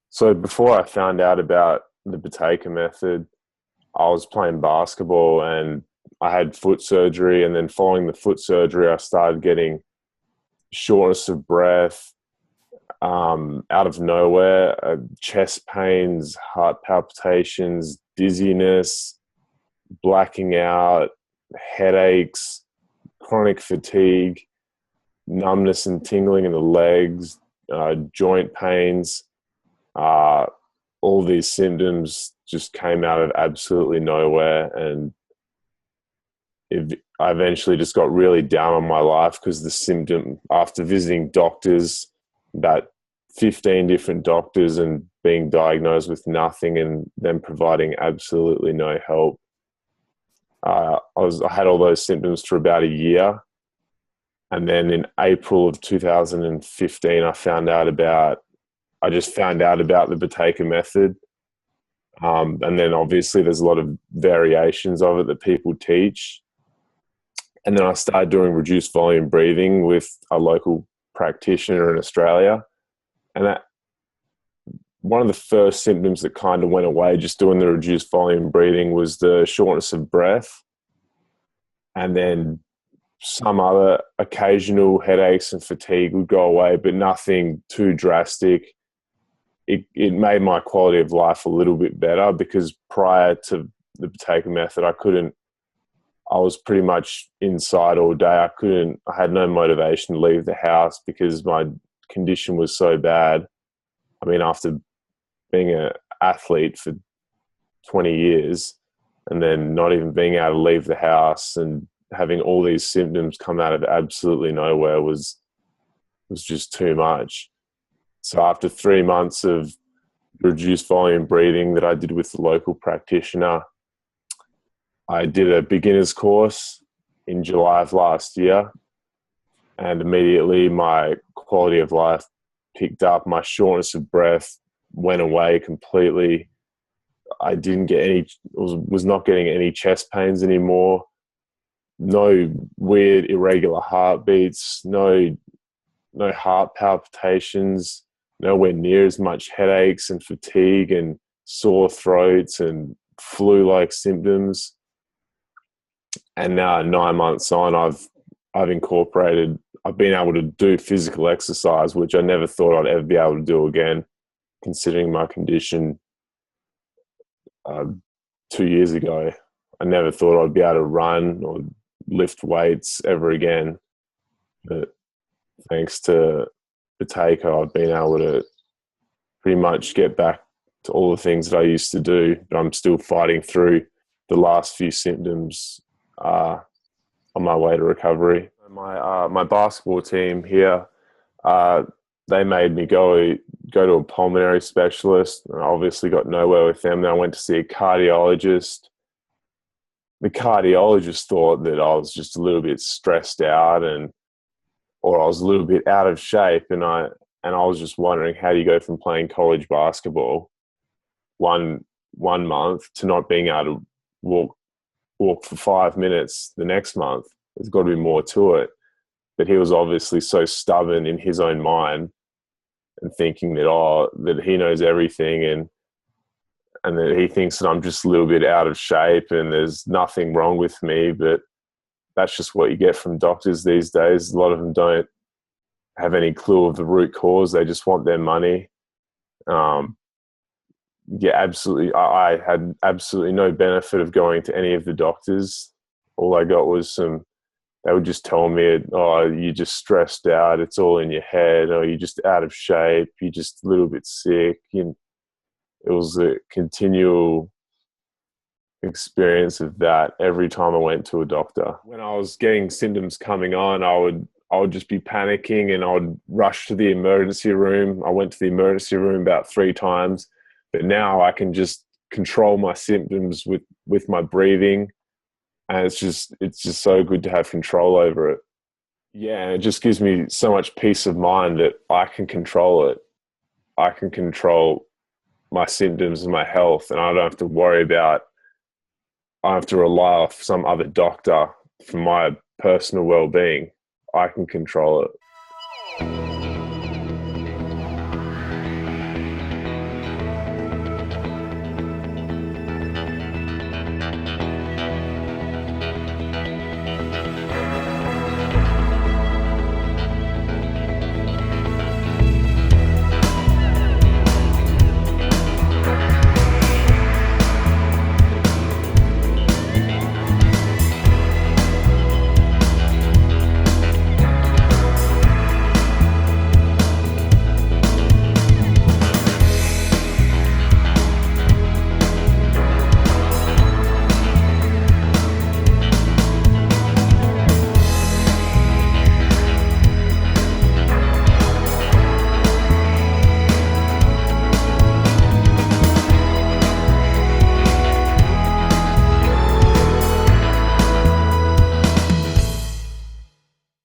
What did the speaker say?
So before I found out about the Buteyko method, I was playing basketball and I had foot surgery. And then following the foot surgery, I started getting shortness of breath out of nowhere, chest pains, heart palpitations, dizziness, blacking out, headaches, chronic fatigue, numbness and tingling in the legs, joint pains. Uh, all these symptoms just came out of absolutely nowhere, and I eventually just got really down on my life because the symptom, after visiting doctors, about 15 different doctors, and being diagnosed with nothing and them providing absolutely no help. I had all those symptoms for about a year. And then in April of 2015, I just found out about the Buteyko method. And then obviously there's a lot of variations of it that people teach. And then I started doing reduced volume breathing with a local practitioner in Australia. And that one of the first symptoms that kind of went away just doing the reduced volume breathing was the shortness of breath. And then some other occasional headaches and fatigue would go away, but nothing too drastic. It made my quality of life a little bit better because prior to the Buteyko method, I was pretty much inside all day. I had no motivation to leave the house because my condition was so bad. I mean, after being an athlete for 20 years and then not even being able to leave the house and having all these symptoms come out of absolutely nowhere was just too much. So after 3 months of reduced volume breathing that I did with the local practitioner, I did a beginner's course in July of last year, and immediately my quality of life picked up. My shortness of breath went away completely. I was not getting any chest pains anymore. No weird irregular heartbeats, no heart palpitations, nowhere near as much headaches and fatigue and sore throats and flu-like symptoms. And now 9 months on, I've been able to do physical exercise, which I never thought I'd ever be able to do again, considering my condition 2 years ago. I never thought I'd be able to run or lift weights ever again. But thanks to Buteyko, I've been able to pretty much get back to all the things that I used to do, but I'm still fighting through the last few symptoms on my way to recovery. My basketball team here, they made me go to a pulmonary specialist, and I obviously got nowhere with them. Then I went to see a cardiologist. The cardiologist thought that I was just a little bit stressed out or I was a little bit out of shape, and I was just wondering, how do you go from playing college basketball one month to not being able to walk for 5 minutes the next month? There's got to be more to it. But he was obviously so stubborn in his own mind and thinking that he knows everything and that he thinks that I'm just a little bit out of shape and there's nothing wrong with me. But that's just what you get from doctors these days. A lot of them don't have any clue of the root cause. They just want their money. Absolutely. I had absolutely no benefit of going to any of the doctors. All I got was they would just tell me, oh, you're just stressed out. It's all in your head. Or you're just out of shape. You're just a little bit sick. And it was a continual experience of that every time I went to a doctor. When I was getting symptoms coming on, I would just be panicking and I would rush to the emergency room. I went to the emergency room about 3 times, but now I can just control my symptoms with my breathing, and it's just so good to have control over it. Yeah, and it just gives me so much peace of mind that I can control it. I can control my symptoms and my health, and I don't have to worry about. I have to rely on some other doctor for my personal well-being. I can control it.